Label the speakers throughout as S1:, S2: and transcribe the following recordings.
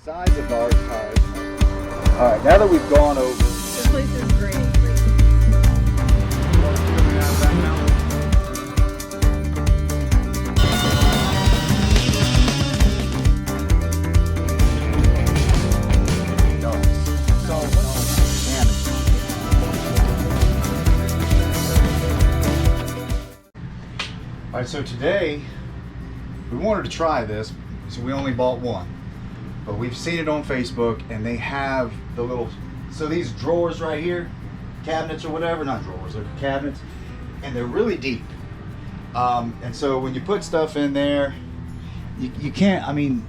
S1: Size of our tires. All right, now that we've gone over.
S2: This place is great.
S1: All right, so today we wanted to try this, so we only bought one. But we've seen it on Facebook, and they have the little, so these drawers right here, cabinets or whatever, not drawers, they're cabinets, and they're really deep. And so when you put stuff in there, you can't, I mean,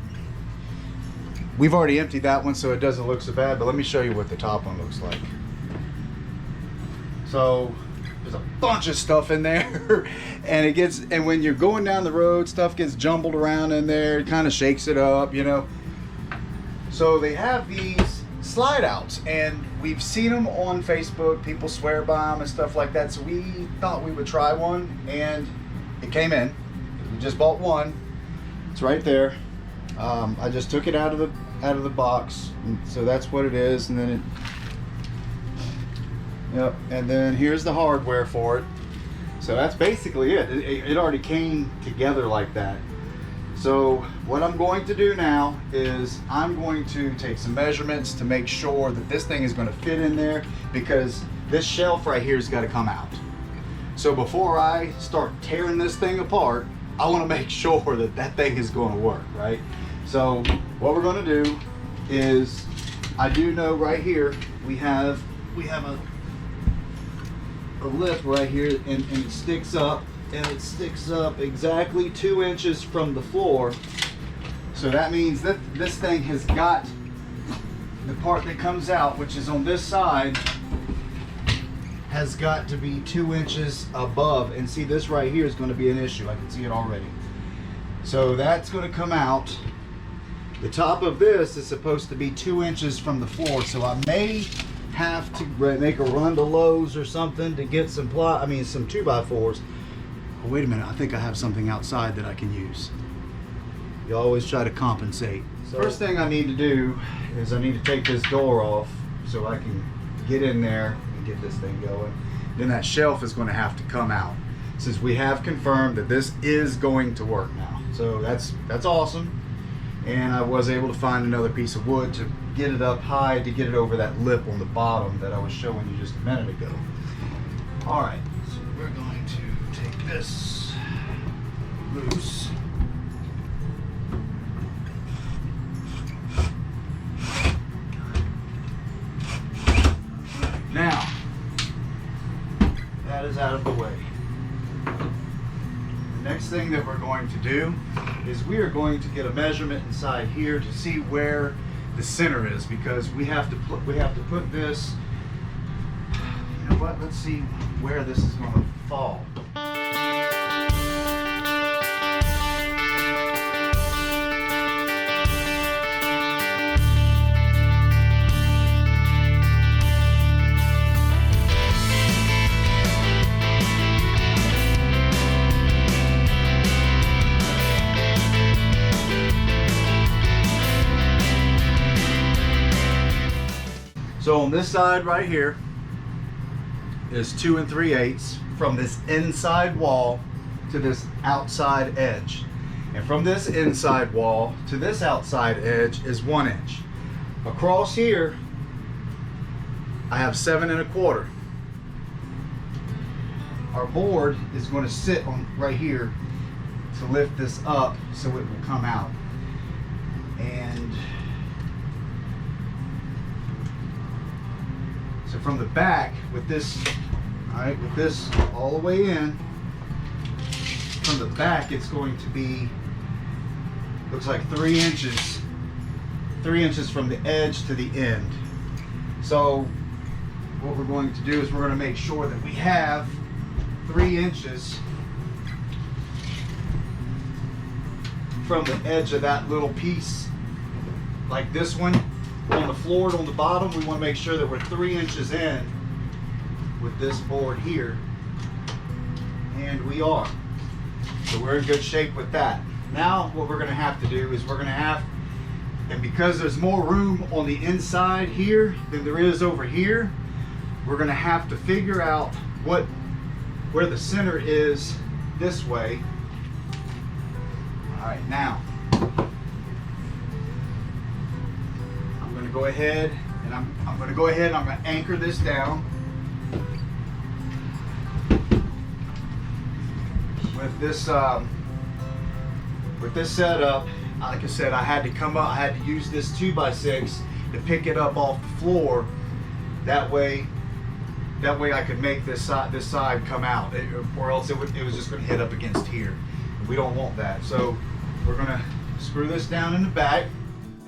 S1: we've already emptied that one, so it doesn't look so bad, but let me show you what the top one looks like. So there's a bunch of stuff in there, and when you're going down the road, stuff gets jumbled around in there, it kind of shakes it up, you know. So they have these slide outs, and we've seen them on Facebook. People swear by them and stuff like that. So we thought we would try one, and it came in. We just bought one. It's right there. I just took it out of the box, and so that's what it is. And then it, yep. And then here's the hardware for it. So that's basically it. It already came together like that. So what I'm going to do now is I'm going to take some measurements to make sure that this thing is going to fit in there, because this shelf right here has got to come out. So before I start tearing this thing apart, I want to make sure that that thing is going to work, right? So what we're going to do is, I do know right here we have a lip right here, and it sticks up. And it sticks up exactly 2 inches from the floor. So that means that this thing has got the part that comes out, which is on this side, has got to be 2 inches above. And see, this right here is going to be an issue. I can see it already. So that's going to come out. The top of this is supposed to be 2 inches from the floor. So I may have to make a run to Lowe's or something to get some some 2x4s. Oh, wait a minute, I think I have something outside that I can use. You always try to compensate. So first thing I need to do is I need to take this door off so I can get in there and get this thing going. Then that shelf is going to have to come out, since we have confirmed that this is going to work now. So that's awesome. And I was able to find another piece of wood to get it up high, to get it over that lip on the bottom that I was showing you just a minute ago. All right, so we're going to take this loose. Now, that is out of the way. The next thing that we're going to do is we are going to get a measurement inside here to see where the center is, because we have to put this, you know what, let's see where this is going to fall. So on this side right here is 2 3/8 from this inside wall to this outside edge. And from this inside wall to this outside edge is 1 inch. Across here, I have 7 1/4. Our board is going to sit on right here to lift this up so it will come out. And so from the back, with this, all right, with this all the way in, from the back it's going to be, looks like 3 inches. 3 inches from the edge to the end. So what we're going to do is we're going to make sure that we have 3 inches from the edge of that little piece, like this one on the floor and on the bottom. We want to make sure that we're 3 inches in with this board here, and we are. So we're in good shape with that. Now what we're going to have to do is we're going to have And because there's more room on the inside here than there is over here, we're gonna have to figure out where the center is this way. All right, now I'm gonna go ahead and I'm gonna anchor this down with this setup. Like I said, I had to use this 2x6 to pick it up off the floor. That way I could make this side come out, or else it was just going to hit up against here. We don't want that. So we're going to screw this down in the back.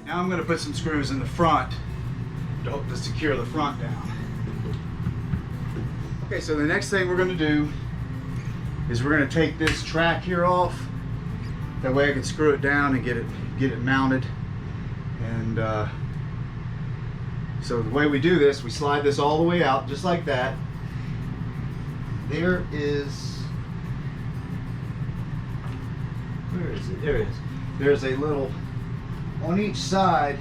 S1: Now I'm going to put some screws in the front to secure the front down. Okay, so the next thing we're going to do is we're going to take this track here off. That way I can screw it down and get it mounted. And so the way we do this, we slide this all the way out, just like that. Where is it? There it is. There's a little, on each side,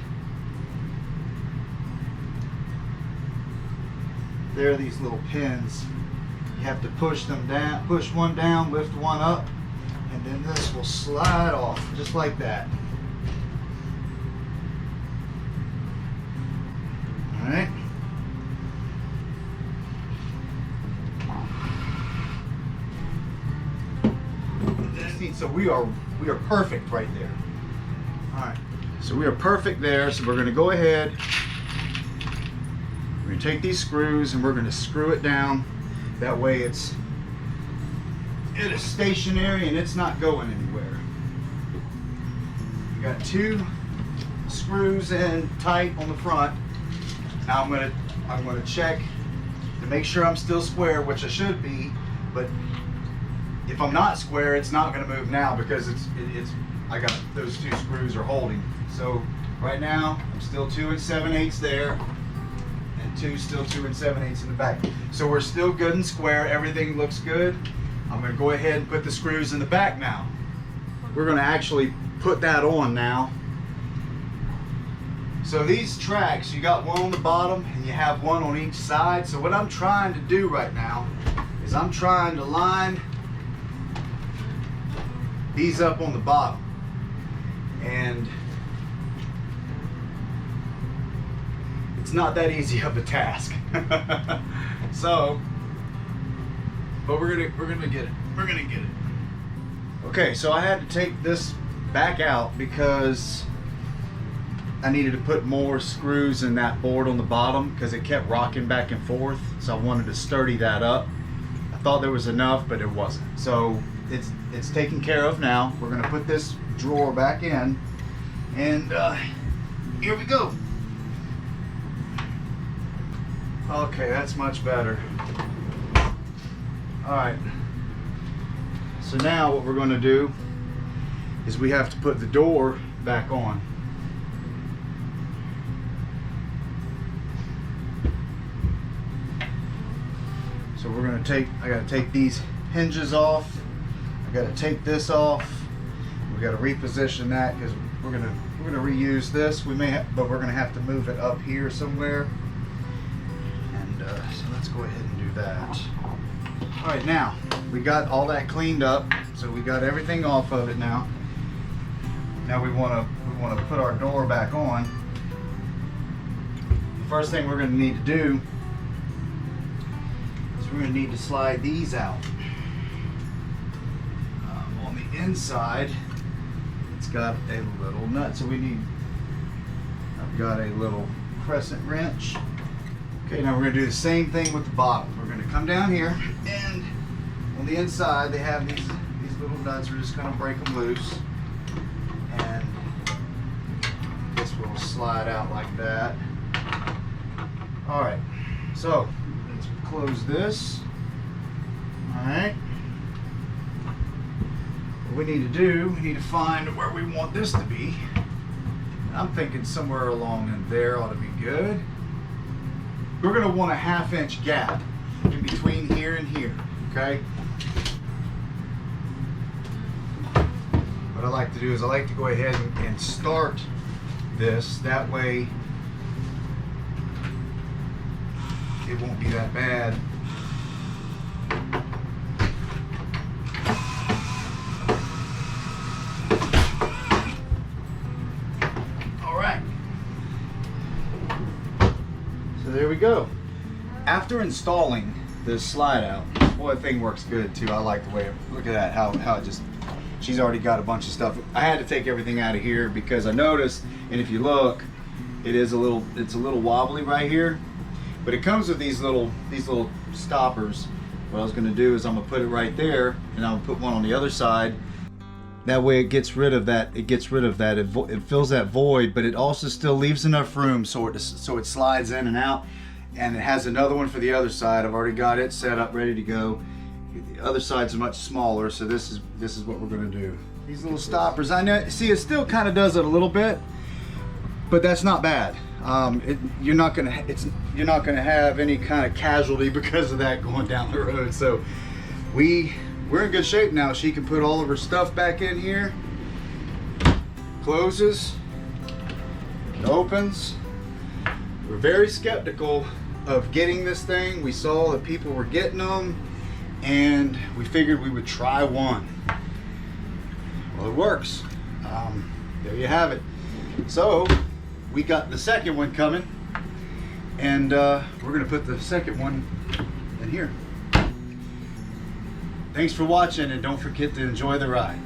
S1: there are these little pins. You have to push them down, push one down, lift one up, and then this will slide off, just like that. All right. So we are perfect right there. All right. So we are perfect there. So we're going to go ahead. We're going to take these screws and we're going to screw it down. That way it is stationary and it's not going anywhere. We got 2 screws in tight on the front. Now I'm gonna check to make sure I'm still square, which I should be, but if I'm not square, it's not gonna move now because I got those 2 screws are holding. So right now I'm still 2 7/8 there, and still 2 7/8 in the back. So we're still good and square. Everything looks good. I'm gonna go ahead and put the screws in the back now. We're gonna actually put that on now. So these tracks, you got one on the bottom and you have one on each side. So what I'm trying to do right now is I'm trying to line these up on the bottom. And it's not that easy of a task. So, but we're gonna get it. We're gonna get it. Okay, so I had to take this back out because I needed to put more screws in that board on the bottom because it kept rocking back and forth. So I wanted to sturdy that up. I thought there was enough, but it wasn't. So it's taken care of now. We're gonna put this drawer back in, and here we go. Okay, that's much better. All right. So now what we're gonna do is we have to put the door back on. So we're gonna I gotta take these hinges off. I gotta take this off. We gotta reposition that because we're gonna reuse this. But we're gonna have to move it up here somewhere. And so let's go ahead and do that. All right, now we got all that cleaned up. So we got everything off of it now. Now we wanna put our door back on. The first thing we're gonna need to do, we're going to need to slide these out. On the inside, it's got a little nut, so I've got a little crescent wrench. Okay, now we're going to do the same thing with the bottom. We're going to come down here, and on the inside, they have these little nuts. We're just going to break them loose, and this will slide out like that. All right, so let's close this. All right. What we need to do, we need to find where we want this to be. I'm thinking somewhere along in there ought to be good. We're going to want a 1/2 inch gap in between here and here, okay? What I like to do is I like to go ahead and start this. That way it won't be that bad. All right. So there we go. After installing this slide out, boy, the thing works good too. I like the way it, look at that, how it just, she's already got a bunch of stuff. I had to take everything out of here because I noticed, and if you look, it's a little wobbly right here. But it comes with these little stoppers. What I was going to do is I'm going to put it right there, and I'll put one on the other side. That way it gets rid of that. It fills that void, but it also still leaves enough room so it slides in and out. And it has another one for the other side. I've already got it set up, ready to go. The other side's much smaller, so this is what we're going to do. These little stoppers. I know. See, it still kind of does it a little bit, but that's not bad. You're not gonna have any kind of casualty because of that going down the road. So we're in good shape now. She can put all of her stuff back in here. Closes. It opens. We're very skeptical of getting this thing. We saw that people were getting them, and we figured we would try one. Well, it works. There you have it. So we got the second one coming, and we're gonna put the second one in here. Thanks for watching, and don't forget to enjoy the ride.